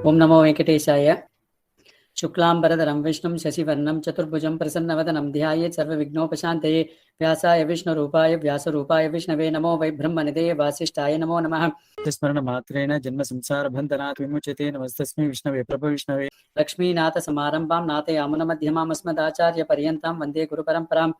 Om Namo Venkatesaya. Shuklambaradharam Vishnum Shasivarnam Chaturbhujam Prasannavathanam Dhyayet Sarva Vignopashanteye Vyasaya Vishnu Rupaya Vyasa Rupaya Vishnave Namo Vai Brahmanideye Vasishtaya Namo Namaha. Tismarana Matrena Janma Samsara Bandhanat Vimuchate Namastasmi Vishnave Prabha Vishnave Lakshmi Nata Samarambam Nate Amana Madhyamam Asmadacharya Paryantam Vande Guru Paramparam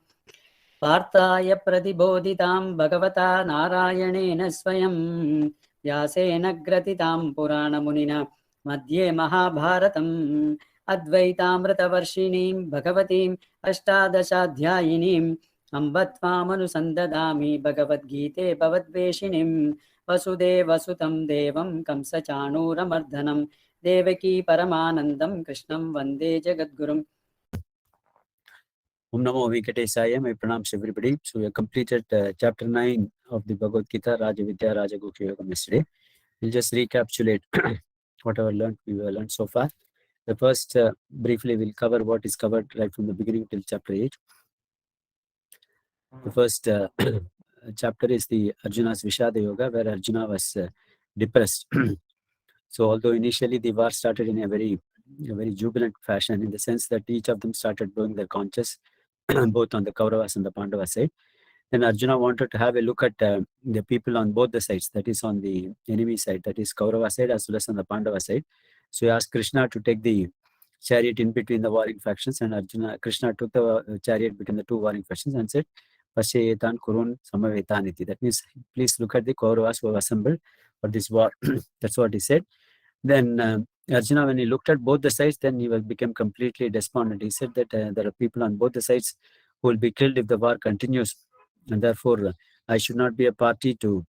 Partaya Pradibodhitam Bhagavata Narayanena Swayam Vyasena Gratitam Purana Munina Madhye Mahabharatam Advaitamritavarshiniim Bhagavatim Ashtadashadhyayinim Ambatvamanusandatami Bhagavad Gite Bhavadveshinim Vasudeva Sutam Devam Kamsachanuramardanam Devaki Paramanandam Krishnam Vande Jagadgurum. Om Namo Venkatesaya. My pranams everybody. So we have completed chapter 9 of the Bhagavad Gita, Raja Vidya, Raja Gokya Yogam yesterday. We'll just recapitulate whatever we have learned so far. The first, briefly, we'll cover what is covered right from the beginning till chapter 8. The first chapter is the Arjuna's Vishada Yoga, where Arjuna was depressed. So although initially the war started in a very jubilant fashion, in the sense that each of them started blowing their conches, both on the Kauravas and the Pandava side, then Arjuna wanted to have a look at the people on both the sides, that is on the enemy side, that is Kaurava side as well as on the Pandava side. So he asked Krishna to take the chariot in between the warring factions, and Krishna took the chariot between the two warring factions and said, Pasyayetan Kurun Samavetaniti. That means, please look at the Kauravas who have assembled for this war. That's what he said. Then Arjuna, when he looked at both the sides, then he became completely despondent. He said that there are people on both the sides who will be killed if the war continues, and therefore I should not be a party to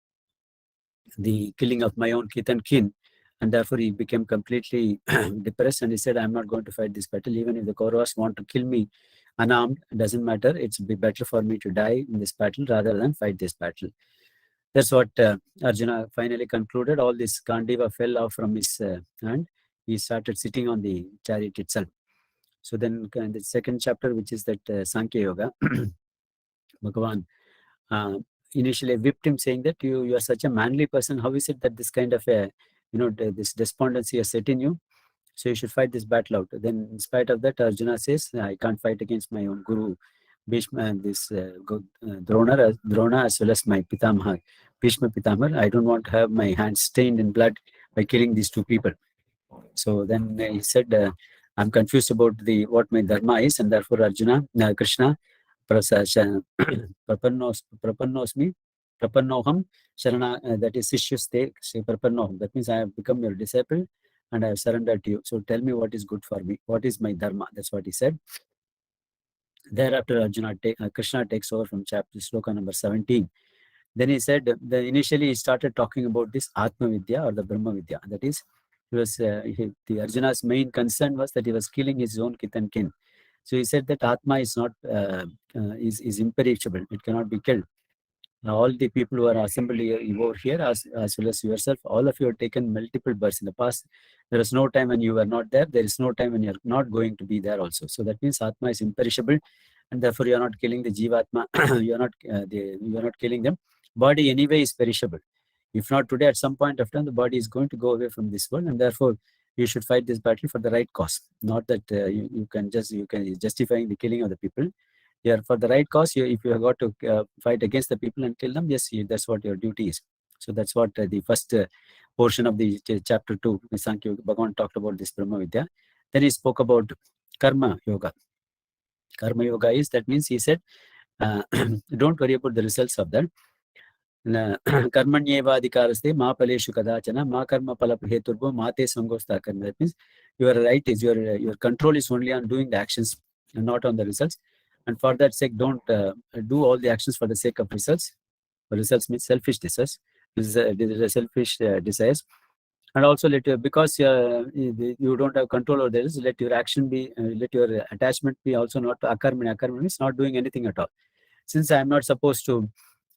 the killing of my own kith and kin. And therefore he became completely depressed, and he said, I'm not going to fight this battle. Even if the Kauravas want to kill me unarmed, it doesn't matter. It's be better for me to die in this battle rather than fight this battle. That's what Arjuna finally concluded. All this Gandiva fell off from his hand. He started sitting on the chariot itself. So then in the second chapter, which is that Sankhya Yoga, Bhagavan initially whipped him, saying that you are such a manly person. How is it that this kind of a, this despondency has set in you? So you should fight this battle out. Then in spite of that, Arjuna says, I can't fight against my own guru, Bhishma, and this Drona, as well as my Pitamaha, Bhishma Pitamaha. I don't want to have my hands stained in blood by killing these two people. So then he said, I'm confused about what my dharma is, and therefore Krishna, prapannosmi, prapannoham, sharana, that is sishyuste, prapannoham. That means I have become your disciple and I have surrendered to you. So tell me what is good for me. What is my dharma? That's what he said. Thereafter, Krishna takes over from chapter sloka number 17. Then he said, initially he started talking about this Atma Vidya or the Brahma Vidya. That is, the Arjuna's main concern was that he was killing his own kith and kin. So he said that Atma is not is imperishable; it cannot be killed. Now, all the people who are assembled over here, as well as yourself, all of you have taken multiple births in the past. There is no time when you were not there. There is no time when you are not going to be there also. So that means Atma is imperishable, and therefore you are not killing the Jivatma. you are not killing them. Body anyway is perishable. If not today, at some point of time, the body is going to go away from this world, and therefore you should fight this battle for the right cause. Not that you can justifying the killing of the people. Yeah, for the right cause. If you have got to fight against the people and kill them, yes, that's what your duty is. So that's what the first portion of the chapter 2, Sankhya Bhagavan talked about this Brahma Vidya. Then he spoke about Karma Yoga. Karma Yoga is, that means he said, don't worry about the results of that. Karmanyeva adhikaraste ma paleshu kadachana ma karma pala heturbo mate sangosta karma. That means your right is your control is only on doing the actions and not on the results. And for that sake, don't do all the actions for the sake of results. Results means selfish desires. Selfish desires. And also because you don't have control over this, let your action be, let your attachment be also not to akarmani. Akarmani means not doing anything at all. Since I am not supposed to,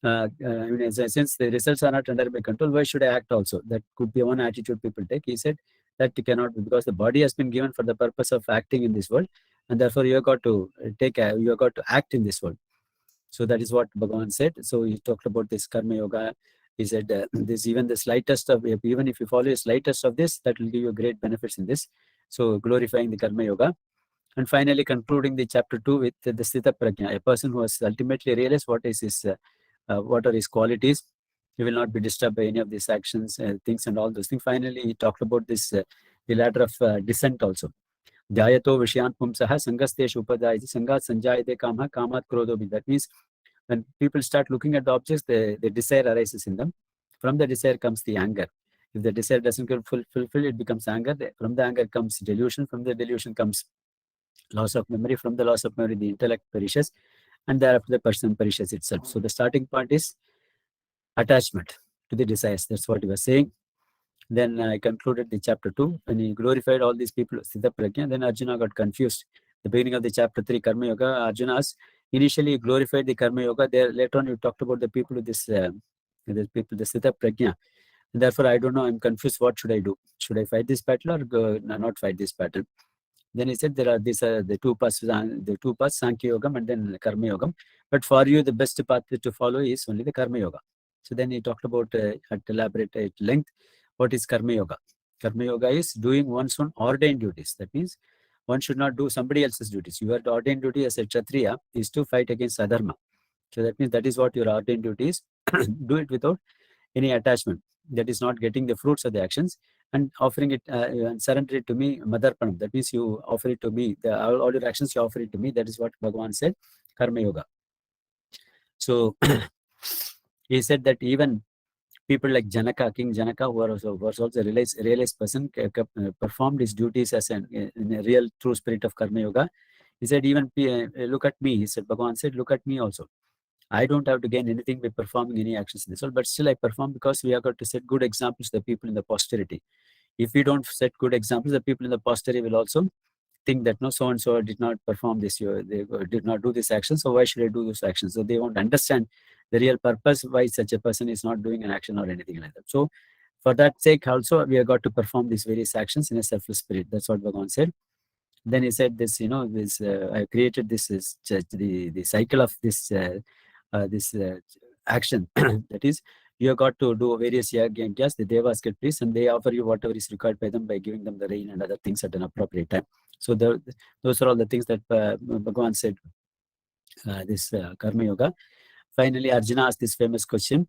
since the results are not under my control, why should I act also? That could be one attitude people take. He said that it cannot be, because the body has been given for the purpose of acting in this world, and therefore you have got to act in this world. So that is what Bhagavan said. So he talked about this Karma Yoga, He said, this even the slightest of, even if you follow the slightest of this, that will give you great benefits in this. So glorifying the Karma Yoga. And finally concluding the chapter 2 with the Sthita Prajna, a person who has ultimately realized what is his, what are his qualities. He will not be disturbed by any of these actions, things and all those things. Finally, he talked about this, the ladder of descent also. Dhyato Vishyan Pumsaha Sangasteshu Upadayati Sangat Sanjayate Kama Kamat Krodobhi. That means when people start looking at the objects, the desire arises in them. From the desire comes the anger. If the desire doesn't get fulfilled, it becomes anger. From the anger comes delusion. From the delusion comes loss of memory. From the loss of memory, the intellect perishes. And thereafter, the person perishes itself. So the starting point is attachment to the desires. That's what he was saying. Then I concluded the chapter 2. When he glorified all these people, Sthita Prajna, then Arjuna got confused. The beginning of the chapter 3, Karma Yoga, Arjuna's initially glorified the Karma Yoga. There later on, you talked about the people with this, the Sthita Prajna. And therefore, I don't know, I'm confused. What should I do? Should I fight this battle or not fight this battle? Then he said there are these the two paths, Sankhya Yogam and then Karma Yogam. But for you, the best path to follow is only the Karma Yoga. So then he talked about at elaborate at length what is Karma Yoga. Karma Yoga is doing one's own ordained duties. That means one should not do somebody else's duties. Your ordained duty as a Kshatriya is to fight against adharma. So that means that is what your ordained duty is. Do it without any attachment. That is not getting the fruits of the actions and offering it and surrender it to me, Madarpanam. That means you offer it to me. All your actions, you offer it to me. That is what Bhagavan said, Karma Yoga. So he said that even people like Janaka, King Janaka, who was also a realized person, performed his duties as in a real true spirit of Karma Yoga. He said, even look at me. He said, Bhagavan said, look at me also. I don't have to gain anything by performing any actions in this world, but still I perform because we have got to set good examples to the people in the posterity. If we don't set good examples, the people in the posterity will also think that no, so and so did not perform this, they did not do this action, so why should I do those actions? So they won't understand the real purpose why such a person is not doing an action or anything like that. So for that sake also, we have got to perform these various actions in a selfless spirit. That's what Bhagavan said. Then he said this, I created this is the cycle of this action. That is, you have got to do various yajnas, the devas get pleased, and they offer you whatever is required by them by giving them the rain and other things at an appropriate time. So those are all the things that Bhagavan said, this Karma Yoga. Finally, Arjuna asked this famous question.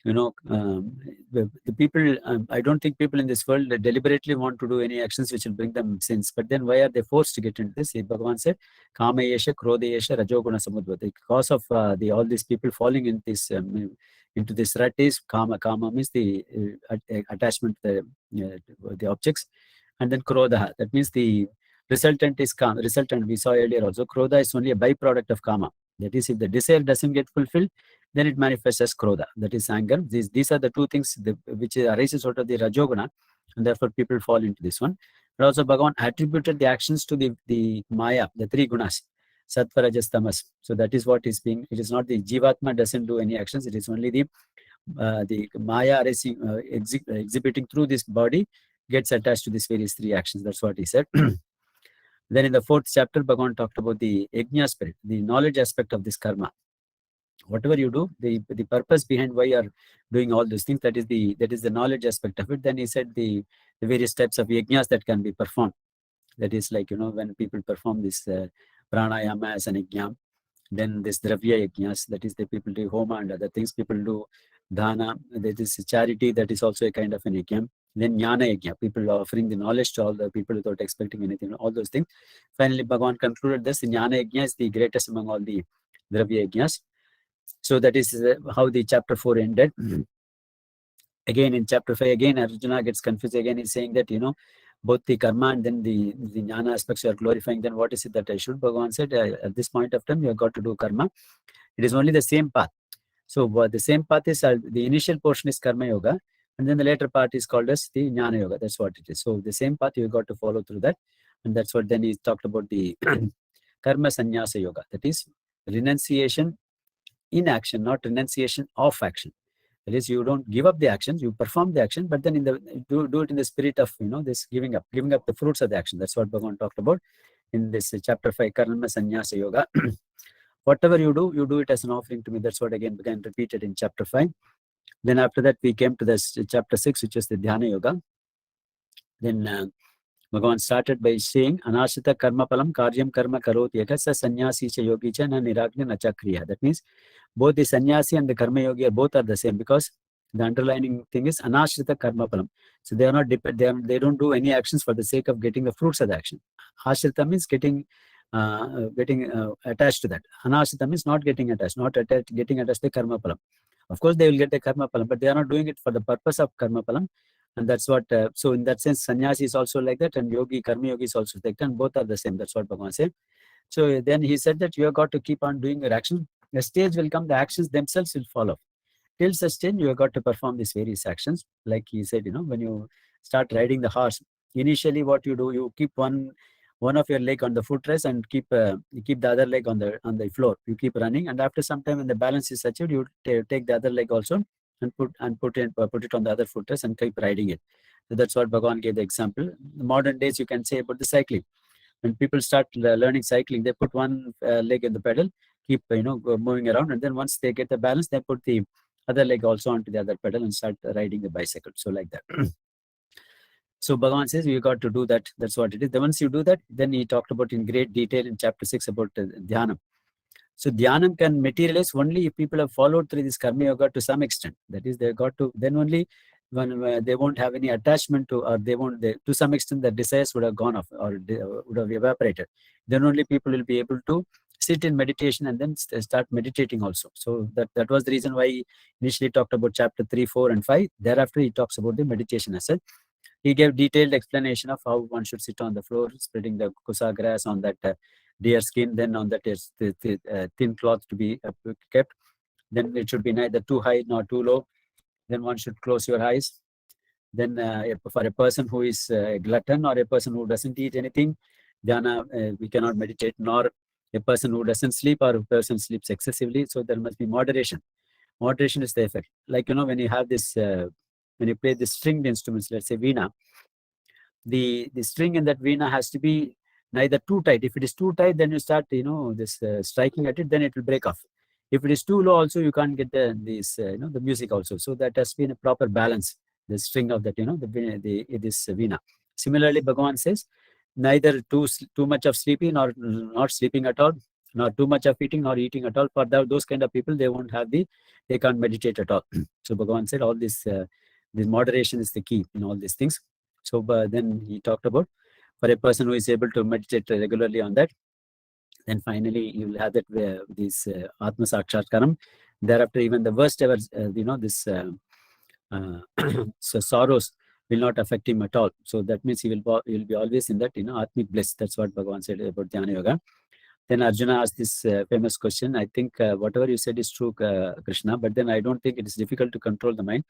The people, I don't think people in this world deliberately want to do any actions which will bring them sins. But then why are they forced to get into this? Bhagavan said, Kama Yesha, Krodha Yesha, Rajoguna Samudva. The cause of all these people falling in this, into this rut is Kama. Kama means the attachment to the objects. And then Krodha, that means the resultant is Kama. Resultant, we saw earlier also, Krodha is only a byproduct of Kama. That is, if the desire doesn't get fulfilled, then it manifests as Krodha, that is anger. These are the two things which arises out of the Rajoguna, and therefore people fall into this one. But also Bhagavan attributed the actions to the Maya, the three gunas, Sattva, Rajas, Tamas. So that is what is being, it is not the Jivatma doesn't do any actions, it is only the Maya arising, exhibiting through this body gets attached to these various three actions. That's what he said. Then in the 4th chapter, Bhagavan talked about the Yajna spirit, the knowledge aspect of this karma. Whatever you do, the purpose behind why you are doing all those things, that is the knowledge aspect of it. Then he said the various types of yajnas that can be performed. That is like, when people perform this pranayama as an yajna, then this dravya yajnas, that is the people do homa and other things, people do dana, that is charity, that is also a kind of an yajna. Then jnana yajna, people are offering the knowledge to all the people without expecting anything, all those things. Finally, Bhagavan concluded this, jnana yajna is the greatest among all the dravya yajnas. So that is how the chapter 4 ended. Again, in chapter 5, again, Arjuna gets confused. Again, he's saying that, both the karma and then the jnana aspects you are glorifying. Then what is it that I should? Bhagavan said, at this point of time, you have got to do karma. It is only the same path. So the same path is, the initial portion is karma yoga, and then the later part is called as the jnana yoga. That's what it is. So the same path you have got to follow through that. And that's what then he talked about the karma sannyasa yoga. That is renunciation in action, not renunciation of action. That is, you don't give up the action, you perform the action, but then do it in the spirit of this giving up the fruits of the action. That's what Bhagavan talked about in this chapter 5, Karma Sannyasa Yoga. Whatever you do it as an offering to me. That's what again repeated in chapter 5. Then after that, we came to this chapter 6, which is the Dhyana Yoga. Then Bhagavan started by saying, Anashita karma palam karyam karma karoti ekasa sannyasi cha yogi cha na niragni na chakriya. That means both the sannyasi and the karma yogi both are the same, because the underlining thing is anashrita karma palam. So they are not they don't do any actions for the sake of getting the fruits of the action. Ashrita means getting attached to that. Anashrita means not getting attached, getting attached to the karma palam. Of course, they will get the karma palam, but they are not doing it for the purpose of karma palam. And that's what, so in that sense, sannyasi is also like that, and karma yogi is also like that, and both are the same. That's what Bhagavan said. So then he said that you have got to keep on doing your action. A stage will come, the actions themselves will follow. Till such time, you have got to perform these various actions. Like he said, when you start riding the horse, initially what you do, you keep one of your leg on the footrest and keep the other leg on the floor. You keep running, and after some time, when the balance is achieved, you take the other leg also and put it on the other footrest and keep riding it. So that's what Bhagavan gave the example. In modern days, you can say about the cycling. When people start learning cycling, they put one leg in the pedal, keep moving around, and then once they get the balance, they put the other leg also onto the other pedal and start riding the bicycle. So like that. So Bhagavan says you got to do that. That's what it is. Then once you do that, then he talked about in great detail in chapter 6 about Dhyanam. So Dhyanam can materialize only if people have followed through this Karma Yoga to some extent. That is, they got to, then only when they won't have any attachment to, or to some extent the desires would have gone off, or would have evaporated. Then only people will be able to sit in meditation and then start meditating also. So that was the reason why he initially talked about chapter 3, 4 and 5. Thereafter he talks about the meditation as such. He gave detailed explanation of how one should sit on the floor, spreading the kusa grass on that deer skin. Then on that is the thin cloth to be kept. Then it should be neither too high nor too low. Then one should close your eyes. Then for a person who is a glutton or a person who doesn't eat anything, dhyana, we cannot meditate, nor a person who doesn't sleep or a person sleeps excessively. So there must be moderation. Moderation is the effect. Like, when you have this, when you play the stringed instruments, let's say veena, the string in that veena has to be neither too tight. If it is too tight, then you start, this striking at it, then it will break off. If it is too low, also you can't get the music also. So that has been a proper balance, the string of that, this veena. Similarly, Bhagavan says, neither too much of sleeping nor not sleeping at all, nor too much of eating nor eating at all. For those kind of people, they can't meditate at all. So Bhagavan said all this, the moderation is the key in all these things. So then he talked about, for a person who is able to meditate regularly on that, then finally you will have that this Atma Sakshatkaram. Thereafter, even the worst ever, this so sorrows will not affect him at all. So that means he will be always in that, Atmic bliss. That's what Bhagavan said about Dhyana Yoga. Then Arjuna asked this famous question. I think whatever you said is true, Krishna, but then I don't think it is difficult to control the mind,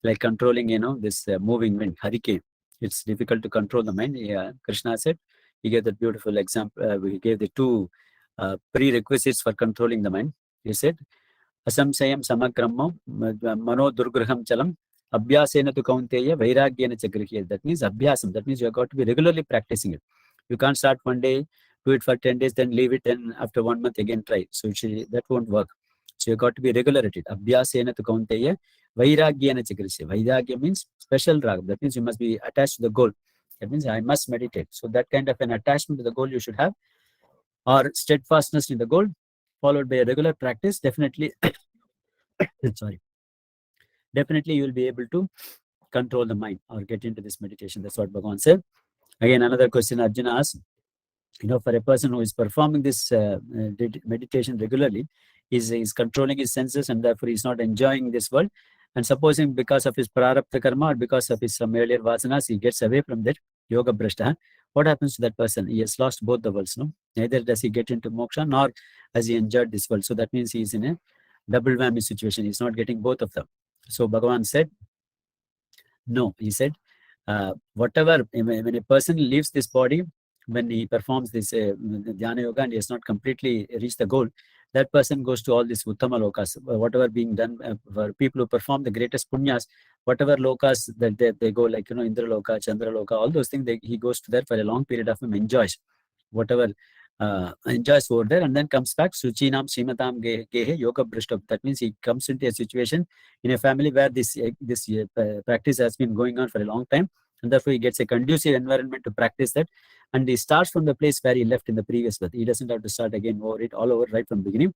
like controlling, this moving wind, hurricane. It's difficult to control the mind. Yeah, Krishna said, he gave that beautiful example. He gave the two prerequisites for controlling the mind. He said, Asamsayam samagrammo mano durgraham chalam abhyasena tu kaunteya vairagyena chagrihya. That means abhyasam. That means you have got to be regularly practicing it. You can't start one day, do it for 10 days, then leave it, and after 1 month again try. So that won't work. So you got to be regular at it. Abhyasena tu kaunteya vairagyena chagrihya. Vairagya means special raga. That means you must be attached to the goal. That means I must meditate. So that kind of an attachment to the goal you should have, or steadfastness in the goal, followed by a regular practice. Definitely, definitely you will be able to control the mind or get into this meditation. That's what Bhagavan said. Again, another question Arjuna asked, for a person who is performing this meditation regularly, is controlling his senses, and therefore he's not enjoying this world. And supposing because of his prarabdha karma or because of his some earlier vasanas, he gets away from that yoga brashta, what happens to that person? He has lost both the worlds. No, neither does he get into moksha nor has he enjoyed this world. So that means he is in a double whammy situation. He's not getting both of them. So Bhagavan said, no, he said, whatever, when a person leaves this body, when he performs this dhyana yoga and he has not completely reached the goal, that person goes to all these uttama lokas, whatever being done for people who perform the greatest punyas, whatever lokas that they go, like, Indra loka, Chandra loka, all those things, he goes to there for a long period of time, enjoys whatever enjoys over there, and then comes back. Suchinam Srimatam Gehe Yoga Brishta. That means he comes into a situation in a family where this practice has been going on for a long time, and therefore he gets a conducive environment to practice that, and he starts from the place where he left in the previous birth. He doesn't have to start again over it all over right from the beginning.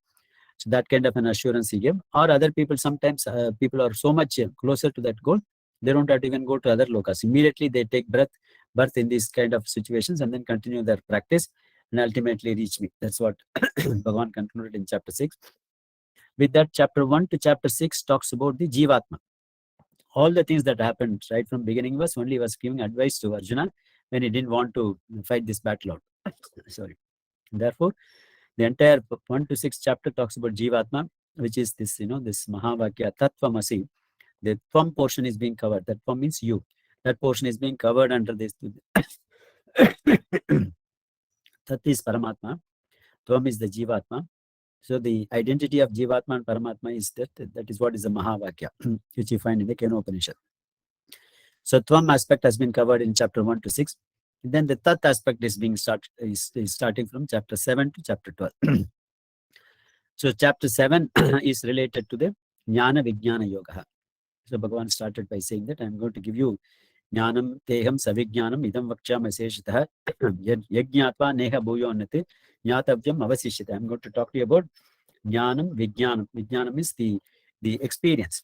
So that kind of an assurance he gave. Or other people, sometimes people are so much closer to that goal, they don't have to even go to other lokas. Immediately they take birth in these kind of situations and then continue their practice and ultimately reach me. That's what Bhagavan concluded in chapter 6. With that, chapter 1 to chapter 6 talks about the Jivatma. All the things that happened right from beginning was giving advice to Arjuna when he didn't want to fight this battle out. Sorry. Therefore, the entire 1 to 6 chapter talks about Jivatma, which is this, this Mahavakya Tattvamasi. The Tvam portion is being covered. That Tvam means you. That portion is being covered under this. Tat is Paramatma. Tvam is the Jivatma. So the identity of Jivatma and Paramatma is that is what is the Mahavakya, which you find in the Kena Upanishad. So Tvam aspect has been covered in chapter 1 to 6. And then the Tat aspect is being starting from chapter 7 to chapter 12. So chapter 7 is related to the Jnana Vijnana Yoga. So Bhagavan started by saying that I'm going to give you Jnanam Teham Savijnanam Idam Vaksham Aseshitah Yajñatva Neha Bhuyonnati Jnatavyam Avasishyate. I'm going to talk to you about Jnanam Vijnanam. Vijnanam is the experience.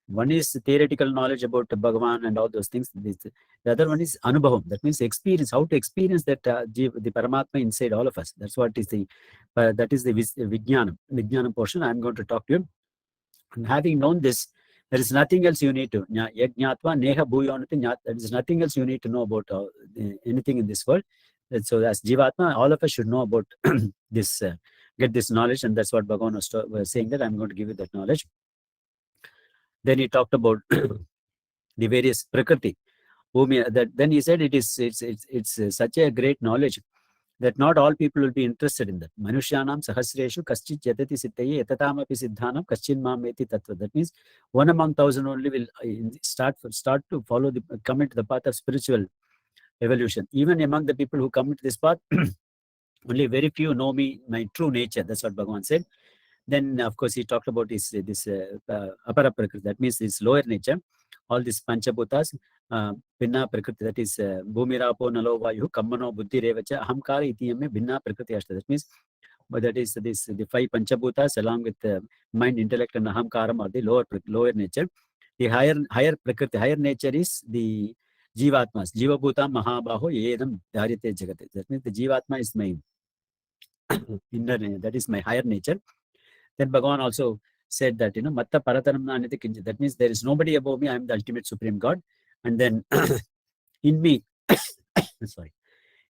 One is theoretical knowledge about Bhagavan and all those things. The other one is Anubhavam. That means experience, how to experience that the Paramatma inside all of us. That's what is the Vijnanam portion. I'm going to talk to you. And having known this, there is nothing else you need to. Yajñatva neha bhuyonati. There is nothing else you need to know about anything in this world. So as Jivatma, all of us should know about this, get this knowledge. And that's what Bhagavan was saying, that I'm going to give you that knowledge. Then he talked about the various prakriti. Then he said it's such a great knowledge that not all people will be interested in that. Manushyanam sahasreshu kaschit yatati siddhaye yatatamapi siddhanam kaschin mameti tattva. That means 1 among 1,000 only will start to follow come into the path of spiritual evolution. Even among the people who come into this path, only very few know me, my true nature. That's what Bhagavan said. Then, of course, he talked about this apara prakriti. That means his lower nature. All these panchabhutas, Binna Prakriti, that is Bhumirapo Nalo Vayu, Kammano Buddhi Revacha, Ahamkara Itiyame, Binna Prakriti Ashta. That means, but that is the 5 panchabhutas along with mind, intellect, and Ahamkaram are the lower nature. The higher Prakriti, higher nature is the Jivatmas. Jivabhuta Mahabaho Yedam Dharite Jagate. That means the Jivatma is my inner, that is my higher nature. Then Bhagavan also said that, Matta Parataram Naniti Kinjit. That means there is nobody above me. I am the ultimate supreme God. And then in me, sorry,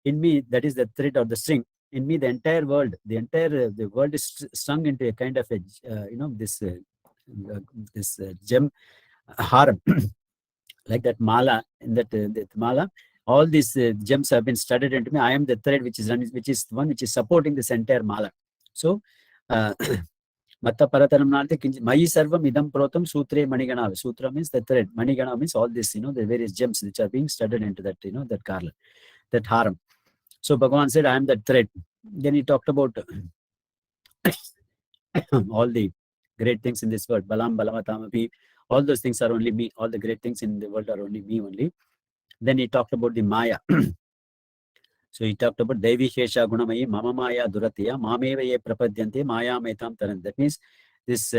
in me, that is the thread or the string. In me, the entire world, the world is strung into a kind of a, this gem haram, like that mala. In that mala, all these gems have been studded into me. I am the thread which is the one which is supporting this entire mala. So, Matta Parataram Nante Mayi Sarvam Idam Protam Sutre Manigana. Sutra means the thread. Manigana means all this, the various gems which are being studded into that, that garland, that haram. So Bhagavan said, I am that thread. Then he talked about all the great things in this world. Balam, Balamatamapi. All those things are only me. All the great things in the world are only me only. Then he talked about the Maya. So he talked about Devi Shesha Gunamayi, Mama Maya Duratiya, Mameva Ye Prapadyante, Maya Metam Taran. That means this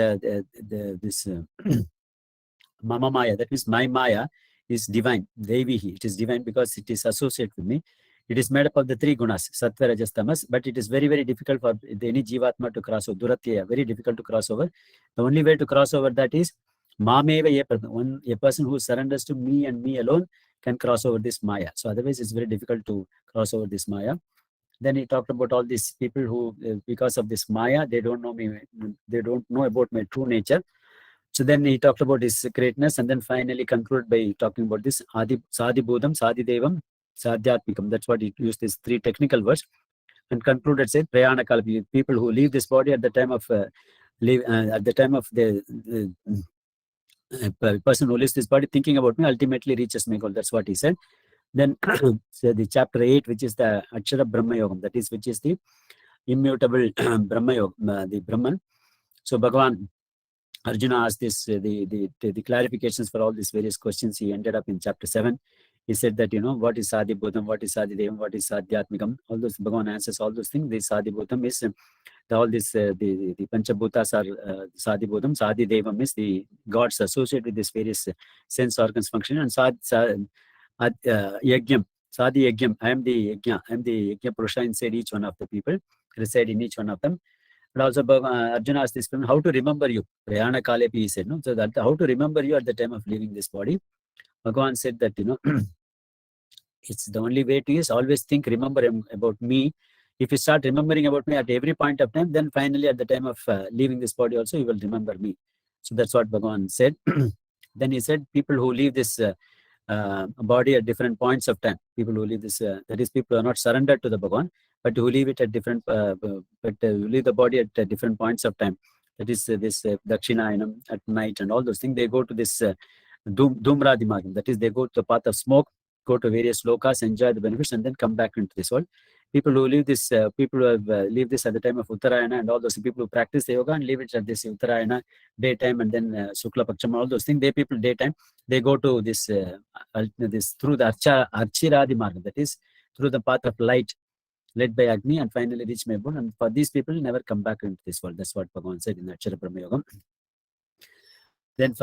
Mama Maya, that means my Maya is divine. Devi, it is divine because it is associated with me. It is made up of the 3 gunas, Sattva, Rajas, Tamas, but it is very, very difficult for any Jivatma to cross over. Duratiya, very difficult to cross over. The only way to cross over that is Mameva Ye Prapadyante. A person who surrenders to me and me alone can cross over this Maya. So otherwise it's very difficult to cross over this Maya. Then he talked about all these people who, because of this Maya, they don't know me, they don't know about my true nature. So then he talked about his greatness and then finally concluded by talking about this Sadibhudam, Sadidevam, Sadhyatmikam. That's what he used, these 3 technical words, and concluded, say, Prayanakala, people who leave this body at the time of the person who leaves this body thinking about me ultimately reaches my goal. That's what he said. Then so the chapter 8, which is the Akshara Brahma Yogam, that is, which is the immutable Brahma Yoga, the Brahman. So Bhagavan, Arjuna asked this, the clarifications for all these various questions. He ended up in chapter 7. He said that, what is Sadi Bhutam, what is Sadi Devam, what is Sadhyatmikam, all those, Bhagavan answers all those things. The Sadi Bhutam is all this, the Panchabhutas are Sadi Bhutam. Sadi Devam is the gods associated with these various sense organs function. And Yagyam, Sadi Yagyam, I am the Yagya Purusha inside each one of the people, reside in each one of them. And also Arjuna asked this question, how to remember you? Prayana Kalepi, he said, no? So that how to remember you at the time of leaving this body. Bhagavan said that, it's the only way to is always think, remember about me. If you start remembering about me at every point of time, then finally at the time of leaving this body also, you will remember me. So that's what Bhagavan said. Then he said, people who leave this body at different points of time, people who leave this, that is, people who are not surrendered to the Bhagavan, but who leave it at different, who leave the body at different points of time. That is this Dakshinayana at night and all those things. They go to this Dhumradi Margam. That is, they go to the path of smoke, go to various lokas, enjoy the benefits, and then come back into this world. People who leave this, people who have leave this at the time of Uttarayana, and all those people who practice the yoga and leave it at this Uttarayana daytime, and then Sukla Paksham, all those things. They people daytime, they go to this through the Archiradi Margam. That is through the path of light, led by Agni, and finally reach Mebun. And for these people, never come back into this world. That's what Bhagavan said in Akshara Brahma Yogam. Then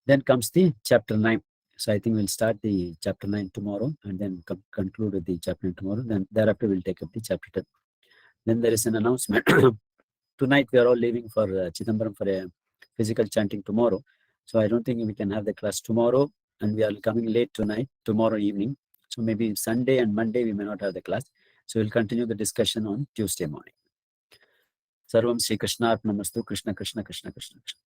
then comes the chapter 9. So I think we'll start the chapter 9 tomorrow, and then conclude with the chapter 9 tomorrow. Then thereafter we'll take up the chapter 10. Then there is an announcement. Tonight we are all leaving for Chidambaram for a physical chanting tomorrow. So I don't think we can have the class tomorrow, and we are coming late tonight, tomorrow evening. So maybe Sunday and Monday we may not have the class. So we'll continue the discussion on Tuesday morning. Sarvam Shri Krishna Arpanamastu. Krishna Krishna Krishna Krishna Krishna.